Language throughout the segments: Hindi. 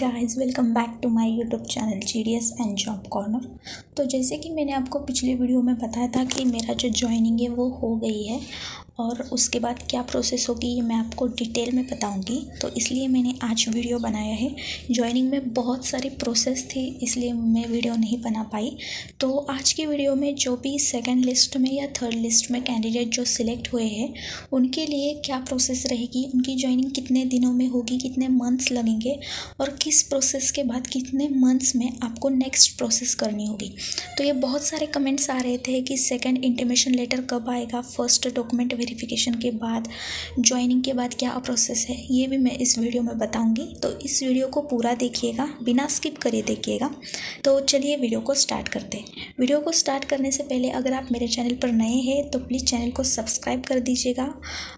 Guys, welcome back to my YouTube channel GDS and job corner. तो जैसे कि मैंने आपको पिछले वीडियो में बताया था कि मेरा जो ज्वाइनिंग है वो हो गई है और उसके बाद क्या प्रोसेस होगी ये मैं आपको डिटेल में बताऊंगी। तो इसलिए मैंने आज वीडियो बनाया है। ज्वाइनिंग में बहुत सारी प्रोसेस थी इसलिए मैं वीडियो नहीं बना पाई। तो आज की वीडियो में जो भी सेकंड लिस्ट में या थर्ड लिस्ट में कैंडिडेट जो सिलेक्ट हुए हैं उनके लिए क्या प्रोसेस रहेगी, उनकी ज्वाइनिंग कितने दिनों में होगी, कितने मंथ्स लगेंगे और किस प्रोसेस के बाद कितने मंथ्स में आपको नेक्स्ट प्रोसेस करनी होगी। तो ये बहुत सारे कमेंट्स आ रहे थे कि सेकंड इंटीमेशन लेटर कब आएगा, फर्स्ट डॉक्यूमेंट वेरिफिकेशन के बाद, ज्वाइनिंग के बाद क्या प्रोसेस है, ये भी मैं इस वीडियो में बताऊंगी। तो इस वीडियो को पूरा देखिएगा, बिना स्किप करे देखिएगा। तो चलिए वीडियो को स्टार्ट करते हैं। वीडियो को स्टार्ट करने से पहले अगर आप मेरे चैनल पर नए हैं तो प्लीज़ चैनल को सब्सक्राइब कर दीजिएगा।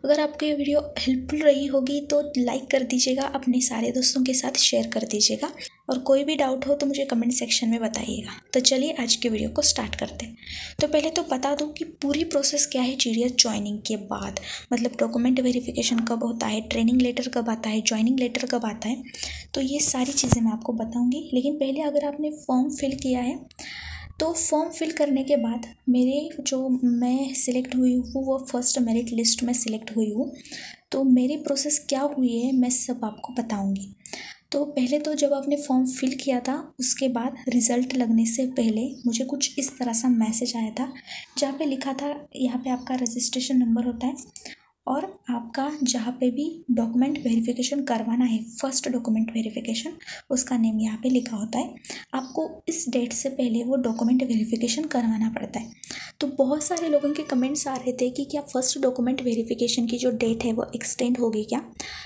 अगर आपको ये वीडियो हेल्पफुल रही होगी तो लाइक कर दीजिएगा, अपने सारे दोस्तों के साथ शेयर कर दीजिएगा और कोई भी डाउट हो तो मुझे कमेंट सेक्शन में बताइएगा। तो चलिए आज के वीडियो को स्टार्ट करते हैं। तो पहले तो बता दूं कि पूरी प्रोसेस क्या है जीडीएस ज्वाइनिंग के बाद, मतलब डॉक्यूमेंट वेरिफिकेशन कब होता है, ट्रेनिंग लेटर कब आता है, ज्वाइनिंग लेटर कब आता है, तो ये सारी चीज़ें मैं आपको बताऊँगी। लेकिन पहले अगर आपने फॉर्म फिल किया है तो फॉर्म फिल करने के बाद मैं सिलेक्ट हुई हूँ वो फर्स्ट मेरिट लिस्ट में सिलेक्ट हुई हूँ। तो मेरी प्रोसेस क्या हुई है मैं सब आपको बताऊँगी। तो पहले तो जब आपने फॉर्म फिल किया था उसके बाद रिज़ल्ट लगने से पहले मुझे कुछ इस तरह सा मैसेज आया था जहाँ पे लिखा था यहाँ पे आपका रजिस्ट्रेशन नंबर होता है और आपका जहाँ पे भी डॉक्यूमेंट वेरिफिकेशन करवाना है, फर्स्ट डॉक्यूमेंट वेरिफिकेशन, उसका नेम यहाँ पे लिखा होता है। आपको इस डेट से पहले वो डॉक्यूमेंट वेरिफिकेशन करवाना पड़ता है। तो बहुत सारे लोगों के कमेंट्स आ रहे थे कि क्या फ़र्स्ट डॉक्यूमेंट वेरिफिकेशन की जो डेट है वो एक्सटेंड होगी क्या।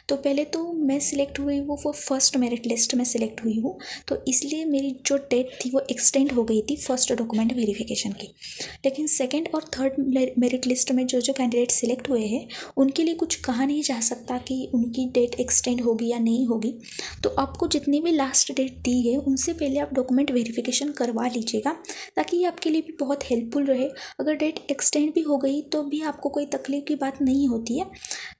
तो पहले तो मैं सिलेक्ट हुई हूँ वो फर्स्ट मेरिट लिस्ट में सिलेक्ट हुई हूँ, तो इसलिए मेरी जो डेट थी वो एक्सटेंड हो गई थी फर्स्ट डॉक्यूमेंट वेरिफिकेशन की। लेकिन सेकेंड और थर्ड मेरिट लिस्ट में जो कैंडिडेट सिलेक्ट हुए हैं उनके लिए कुछ कहा नहीं जा सकता कि उनकी डेट एक्सटेंड होगी या नहीं होगी। तो आपको जितनी भी लास्ट डेट दी है उनसे पहले आप डॉक्यूमेंट वेरिफिकेशन करवा लीजिएगा ताकि ये आपके लिए भी बहुत हेल्पफुल रहे। अगर डेट एक्सटेंड भी हो गई तो भी आपको कोई तकलीफ की बात नहीं होती है,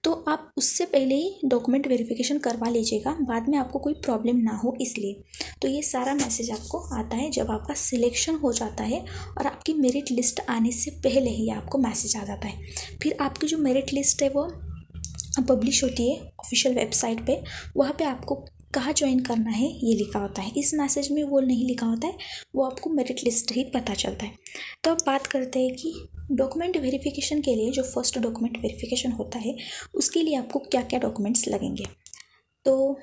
तो आप उससे पहले ही डॉक्यूमेंट वेरिफिकेशन करवा लीजिएगा, बाद में आपको कोई प्रॉब्लम ना हो इसलिए। तो ये सारा मैसेज आपको आता है जब आपका सिलेक्शन हो जाता है और आपकी मेरिट लिस्ट आने से पहले ही आपको मैसेज आ जाता है। फिर आपकी जो मेरिट लिस्ट है वो पब्लिश होती है ऑफिशियल वेबसाइट पे, वहाँ पे आपको कहाँ ज्वाइन करना है ये लिखा होता है। इस मैसेज में वो नहीं लिखा होता है, वो आपको मेरिट लिस्ट ही पता चलता है। तो अब बात करते हैं कि डॉक्यूमेंट वेरिफिकेशन के लिए, जो फर्स्ट डॉक्यूमेंट वेरिफिकेशन होता है उसके लिए आपको क्या क्या डॉक्यूमेंट्स लगेंगे। तो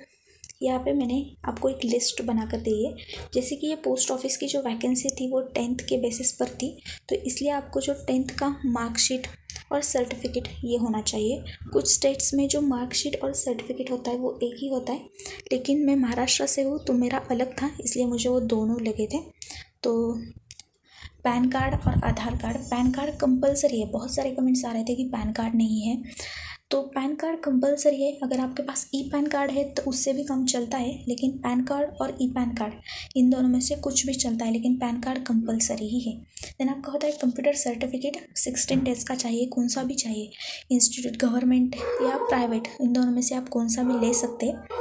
यहाँ पे मैंने आपको एक लिस्ट बना कर दी है। जैसे कि ये पोस्ट ऑफिस की जो वैकेंसी थी वो 10th के बेसिस पर थी, तो इसलिए आपको जो 10th का मार्कशीट और सर्टिफिकेट ये होना चाहिए। कुछ स्टेट्स में जो मार्कशीट और सर्टिफिकेट होता है वो एक ही होता है, लेकिन मैं महाराष्ट्र से हूँ तो मेरा अलग था इसलिए मुझे वो दोनों लगे थे। तो पैन कार्ड और आधार कार्ड, पैन कार्ड कंपलसरी है। बहुत सारे कमेंट्स आ रहे थे कि पैन कार्ड नहीं है, तो पैन कार्ड कंपलसरी है। अगर आपके पास ई पैन कार्ड है तो उससे भी काम चलता है, लेकिन पैन कार्ड और ई पैन कार्ड इन दोनों में से कुछ भी चलता है, लेकिन पैन कार्ड कंपलसरी ही है। देन आपका होता है कंप्यूटर सर्टिफिकेट, 16 डेज का चाहिए, कौन सा भी चाहिए, इंस्टीट्यूट गवर्नमेंट या प्राइवेट, इन दोनों में से आप कौन सा भी ले सकते हैं।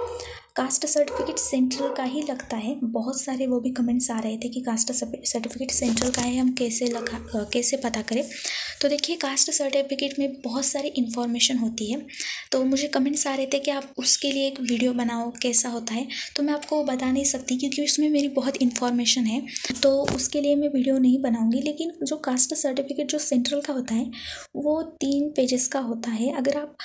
कास्ट सर्टिफिकेट सेंट्रल का ही लगता है। बहुत सारे वो भी कमेंट्स आ रहे थे कि कास्ट सर्टिफिकेट सेंट्रल का है, हम कैसे पता करें। तो देखिए, कास्ट सर्टिफिकेट में बहुत सारी इन्फॉर्मेशन होती है, तो मुझे कमेंट्स आ रहे थे कि आप उसके लिए एक वीडियो बनाओ कैसा होता है। तो मैं आपको बता नहीं सकती क्योंकि उसमें मेरी बहुत इन्फॉर्मेशन है, तो उसके लिए मैं वीडियो नहीं बनाऊँगी। लेकिन जो कास्ट सर्टिफिकेट जो सेंट्रल का होता है वो 3 पेजेस का होता है। अगर आप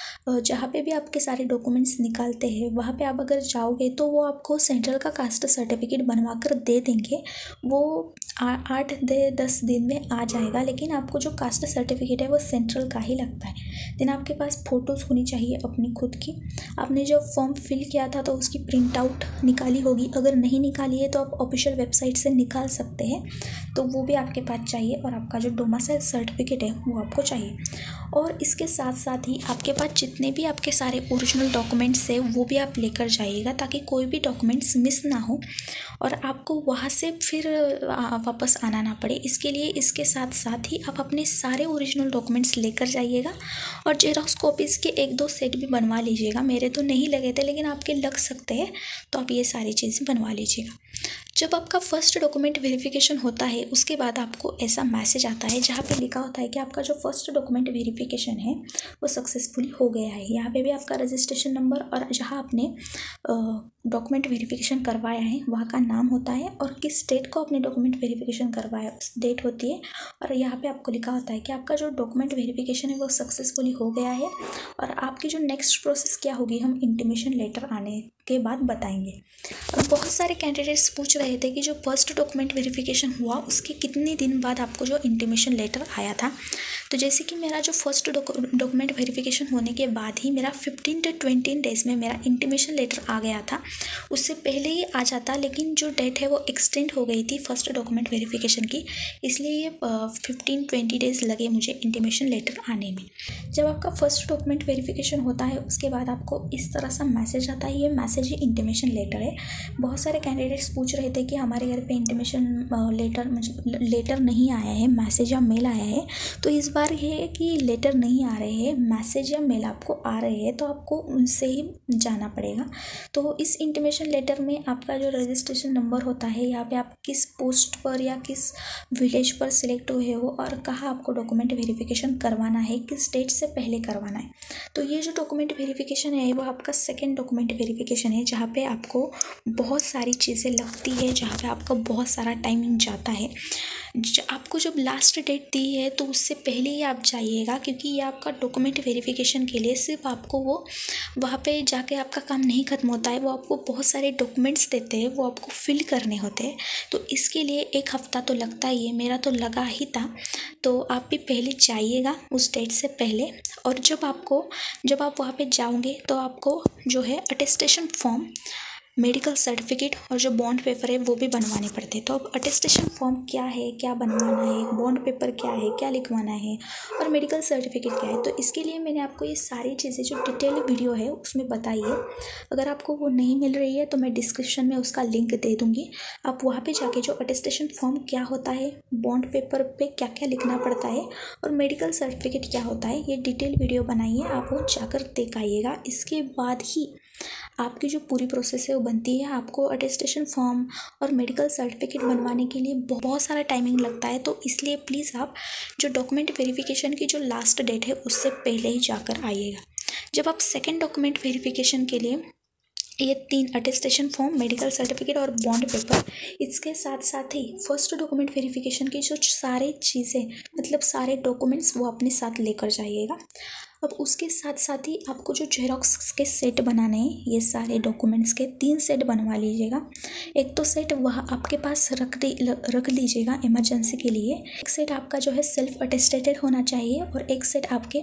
जहाँ पे भी आपके सारे डॉक्यूमेंट्स निकालते हैं वहाँ पे आप अगर जाओगे तो वो आपको सेंट्रल का कास्ट सर्टिफिकेट बनवा कर दे देंगे। वो 8-10 दिन में आ जाएगा, लेकिन आपको जो कास्ट सर्टिफिकेट है वो सेंट्रल का ही लगता है। देन आपके पास फ़ोटोज़ होनी चाहिए अपनी खुद की। आपने जब फॉर्म फिल किया था तो उसकी प्रिंट आउट निकाली होगी, अगर नहीं निकाली है तो आप ऑफिशियल वेबसाइट से निकाल सकते हैं, तो वो भी आपके पास चाहिए। और आपका जो डोमिसाइल सर्टिफिकेट है वो आपको चाहिए। और इसके साथ साथ ही आपके पास जितने भी आपके सारे ओरिजिनल डॉक्यूमेंट्स हैं वो भी आप लेकर जाइएगा, ताकि कोई भी डॉक्यूमेंट्स मिस ना हो और आपको वहाँ से फिर वापस आना ना पड़े। इसके लिए इसके साथ साथ ही आप अपने सारे ओरिजिनल डॉक्यूमेंट्स लेकर जाइएगा और जेरॉक्स कॉपीज़ के 1-2 सेट भी बनवा लीजिएगा। मेरे तो नहीं लगे थे, लेकिन आपके लग सकते हैं, तो आप ये सारी चीज़ें बनवा लीजिएगा। जब आपका फर्स्ट डॉक्यूमेंट वेरिफिकेशन होता है उसके बाद आपको ऐसा मैसेज आता है जहाँ पे लिखा होता है कि आपका जो फर्स्ट डॉक्यूमेंट वेरिफिकेशन है वो सक्सेसफुली हो गया है। यहाँ पे भी आपका रजिस्ट्रेशन नंबर और जहाँ आपने डॉक्यूमेंट वेरिफिकेशन करवाया है वहाँ का नाम होता है और किस डेट को आपने डॉक्यूमेंट वेरिफिकेशन करवाया उस डेट होती है। और यहाँ पे आपको लिखा होता है कि आपका जो डॉक्यूमेंट वेरिफिकेशन है वो सक्सेसफुली हो गया है और आपकी जो नेक्स्ट प्रोसेस क्या होगी हम इंटीमेशन लेटर आने के बाद बताएंगे। और बहुत सारे कैंडिडेट्स पूछ रहे थे कि जो फर्स्ट डॉक्यूमेंट वेरिफिकेशन हुआ उसके कितने दिन बाद आपको जो इंटीमेशन लेटर आया था। तो जैसे कि मेरा जो फर्स्ट डॉक्यूमेंट वेरिफिकेशन होने के बाद ही मेरा 15 से 20 डेज़ में मेरा इंटीमेशन लेटर आ गया था। उससे पहले ही आ जाता, लेकिन जो डेट है वो एक्सटेंड हो गई थी फर्स्ट डॉक्यूमेंट वेरिफिकेशन की, इसलिए ये 15-20 डेज़ लगे मुझे इंटीमेशन लेटर आने में। जब आपका फर्स्ट डॉक्यूमेंट वेरिफिकेशन होता है उसके बाद आपको इस तरह सा मैसेज आता है, ये मैसेज ही इंटीमेशन लेटर है। बहुत सारे कैंडिडेट्स पूछ रहे थे कि हमारे घर पे इंटीमेशन लेटर नहीं आया है, मैसेज या मेल आया है। तो इस बार ये है कि लेटर नहीं आ रहे हैं, मैसेज या मेल आपको आ रहे हैं, तो आपको उनसे ही जाना पड़ेगा। तो इस इंटीमेशन लेटर में आपका जो रजिस्ट्रेशन नंबर होता है, यहाँ पे आप किस पोस्ट पर या किस विलेज पर सिलेक्ट हुए हो और कहाँ आपको डॉक्यूमेंट वेरिफिकेशन करवाना है, किस डेट से पहले करवाना है। तो ये जो डॉक्यूमेंट वेरिफिकेशन है वो आपका सेकेंड डॉक्यूमेंट वेरिफिकेशन है, जहाँ पे आपको बहुत सारी चीज़ें लगती है, जहाँ पे आपका बहुत सारा टाइमिंग जाता है। आपको जब लास्ट डेट दी है तो उससे पहले ही आप जाइएगा, क्योंकि ये आपका डॉक्यूमेंट वेरिफिकेशन के लिए सिर्फ आपको वो वहाँ पे जाके आपका काम नहीं ख़त्म होता है, वो आपको बहुत सारे डॉक्यूमेंट्स देते हैं, वो आपको फिल करने होते हैं। तो इसके लिए 1 हफ़्ता तो लगता ही है, मेरा तो लगा ही था। तो आप भी पहले जाइएगा उस डेट से पहले। और जब आप वहाँ पे जाओगे तो आपको जो है अटेस्टेशन फॉर्म, मेडिकल सर्टिफिकेट और जो बॉन्ड पेपर है वो भी बनवाने पड़ते हैं। तो अब अटेस्टेशन फॉर्म क्या है, क्या बनवाना है, बॉन्ड पेपर क्या है, क्या लिखवाना है और मेडिकल सर्टिफिकेट क्या है, तो इसके लिए मैंने आपको ये सारी चीज़ें जो डिटेल वीडियो है उसमें बताई है। अगर आपको वो नहीं मिल रही है तो मैं डिस्क्रिप्शन में उसका लिंक दे दूँगी। आप वहाँ पर जाके जो अटेस्टेशन फॉर्म क्या होता है, बॉन्ड पेपर पर क्या क्या लिखना पड़ता है और मेडिकल सर्टिफिकेट क्या होता है, ये डिटेल वीडियो बनाई है, आप वो जाकर देख आइएगा। इसके बाद ही आपकी जो पूरी प्रोसेस है वो बनती है। आपको अटेस्टेशन फॉर्म और मेडिकल सर्टिफिकेट बनवाने के लिए बहुत सारा टाइमिंग लगता है, तो इसलिए प्लीज़ आप जो डॉक्यूमेंट वेरिफिकेशन की जो लास्ट डेट है उससे पहले ही जाकर आइएगा। जब आप सेकेंड डॉक्यूमेंट वेरिफिकेशन के लिए ये 3 अटेस्टेशन फॉर्म, मेडिकल सर्टिफिकेट और बॉन्ड पेपर, इसके साथ साथ ही फर्स्ट डॉक्यूमेंट वेरिफिकेशन की जो सारी चीज़ें मतलब सारे डॉक्यूमेंट्स वो अपने साथ लेकर जाइएगा। अब उसके साथ साथ ही आपको जो जेरोक्स के सेट बनाने हैं, ये सारे डॉक्यूमेंट्स के 3 सेट बनवा लीजिएगा। एक तो सेट वहाँ आपके पास रख लीजिएगा इमरजेंसी के लिए। एक सेट आपका जो है सेल्फ अटेस्टेड होना चाहिए और एक सेट आपके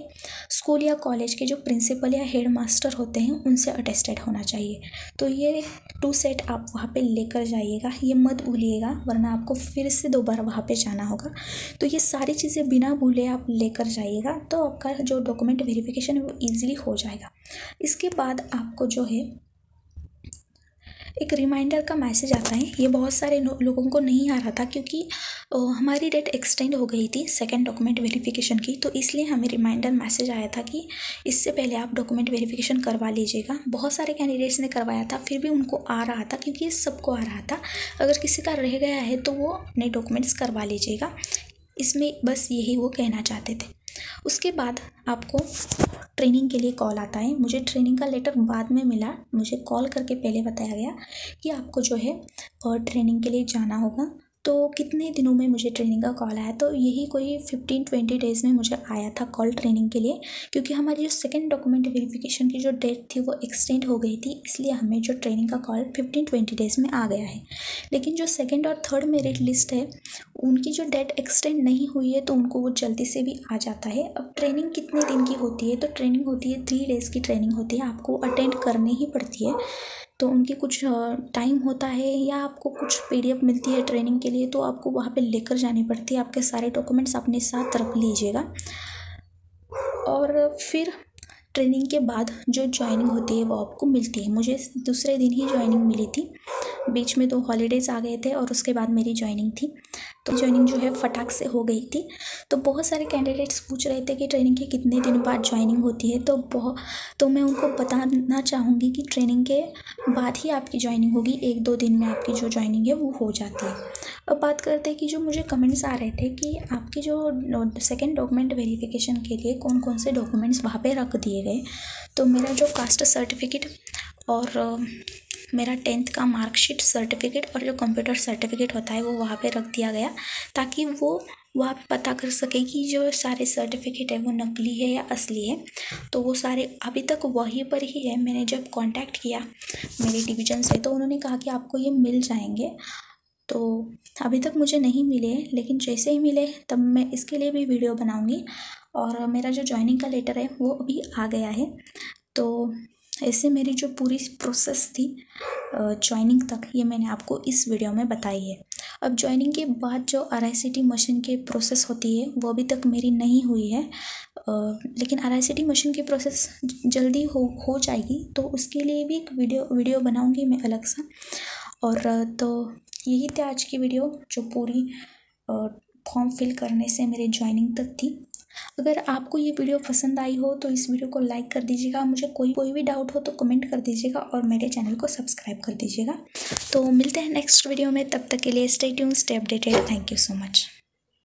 स्कूल या कॉलेज के जो प्रिंसिपल या हेड मास्टर होते हैं उनसे अटेस्टेड होना चाहिए। तो ये 2 सेट आप वहाँ पे लेकर जाइएगा, ये मत भूलिएगा, वरना आपको फिर से दोबारा वहाँ पे जाना होगा। तो ये सारी चीज़ें बिना भूले आप लेकर जाइएगा, तो आपका जो डॉक्यूमेंट वेरिफिकेशन है वो ईजिली हो जाएगा। इसके बाद आपको जो है एक रिमाइंडर का मैसेज आता है। ये बहुत सारे लोगों को नहीं आ रहा था, क्योंकि हमारी डेट एक्सटेंड हो गई थी सेकंड डॉक्यूमेंट वेरिफिकेशन की, तो इसलिए हमें रिमाइंडर मैसेज आया था कि इससे पहले आप डॉक्यूमेंट वेरिफिकेशन करवा लीजिएगा। बहुत सारे कैंडिडेट्स ने करवाया था, फिर भी उनको आ रहा था, क्योंकि ये सबको आ रहा था। अगर किसी का रह गया है तो वो अपने डॉक्यूमेंट्स करवा लीजिएगा। इसमें बस यही वो कहना चाहते थे। उसके बाद आपको ट्रेनिंग के लिए कॉल आता है। मुझे ट्रेनिंग का लेटर बाद में मिला, मुझे कॉल करके पहले बताया गया कि आपको जो है ट्रेनिंग के लिए जाना होगा। तो कितने दिनों में मुझे ट्रेनिंग का कॉल आया, तो यही कोई 15-20 डेज़ में मुझे आया था कॉल ट्रेनिंग के लिए, क्योंकि हमारी जो सेकंड डॉक्यूमेंट वेरिफिकेशन की जो डेट थी वो एक्सटेंड हो गई थी, इसलिए हमें जो ट्रेनिंग का कॉल 15-20 डेज़ में आ गया है। लेकिन जो सेकंड और थर्ड मेरिट लिस्ट है उनकी जो डेट एक्सटेंड नहीं हुई है, तो उनको वो जल्दी से भी आ जाता है। अब ट्रेनिंग कितने दिन की होती है, तो ट्रेनिंग होती है 3 डेज़ की ट्रेनिंग होती है, आपको अटेंड करनी ही पड़ती है। तो उनकी कुछ टाइम होता है या आपको कुछ PDF मिलती है ट्रेनिंग के लिए, तो आपको वहाँ पे लेकर जानी पड़ती है। आपके सारे डॉक्यूमेंट्स अपने साथ रख लीजिएगा। और फिर ट्रेनिंग के बाद जो जॉइनिंग होती है वो आपको मिलती है। मुझे दूसरे दिन ही जॉइनिंग मिली थी, बीच में 2 हॉलीडेज़ आ गए थे और उसके बाद मेरी जॉइनिंग थी। तो जॉइनिंग जो है फटाक से हो गई थी। तो बहुत सारे कैंडिडेट्स पूछ रहे थे कि ट्रेनिंग के कितने दिन बाद जॉइनिंग होती है। तो मैं उनको बताना चाहूँगी कि ट्रेनिंग के बाद ही आपकी जॉइनिंग होगी, 1-2 दिन में आपकी जो जॉइनिंग है वो हो जाती है। अब बात करते हैं कि जो मुझे कमेंट्स आ रहे थे कि आपकी जो सेकेंड डॉक्यूमेंट वेरिफिकेशन के लिए कौन कौन से डॉक्यूमेंट्स वहाँ पे रख दिए गए। तो मेरा जो कास्ट सर्टिफिकेट और मेरा 10th का मार्कशीट सर्टिफिकेट और जो कंप्यूटर सर्टिफिकेट होता है वो वहाँ पे रख दिया गया, ताकि वो वहाँ पे पता कर सके कि जो सारे सर्टिफिकेट है वो नकली है या असली है। तो वो सारे अभी तक वहीं पर ही है। मैंने जब कांटेक्ट किया मेरे डिवीज़न से तो उन्होंने कहा कि आपको ये मिल जाएंगे। तो अभी तक मुझे नहीं मिले, लेकिन जैसे ही मिले तब मैं इसके लिए भी वीडियो बनाऊँगी। और मेरा जो जॉइनिंग का लेटर है वो अभी आ गया है। तो ऐसे मेरी जो पूरी प्रोसेस थी जॉइनिंग तक, ये मैंने आपको इस वीडियो में बताई है। अब जॉइनिंग के बाद जो RICT मशीन की प्रोसेस होती है वो अभी तक मेरी नहीं हुई है, लेकिन RICT मशीन की प्रोसेस जल्दी हो जाएगी। तो उसके लिए भी एक वीडियो बनाऊंगी मैं अलग सा। और तो यही थी आज की वीडियो, जो पूरी फॉर्म फिल करने से मेरे जॉइनिंग तक थी। अगर आपको ये वीडियो पसंद आई हो तो इस वीडियो को लाइक कर दीजिएगा। मुझे कोई भी डाउट हो तो कमेंट कर दीजिएगा और मेरे चैनल को सब्सक्राइब कर दीजिएगा। तो मिलते हैं नेक्स्ट वीडियो में, तब तक के लिए stay tuned, stay updated. Thank you so much.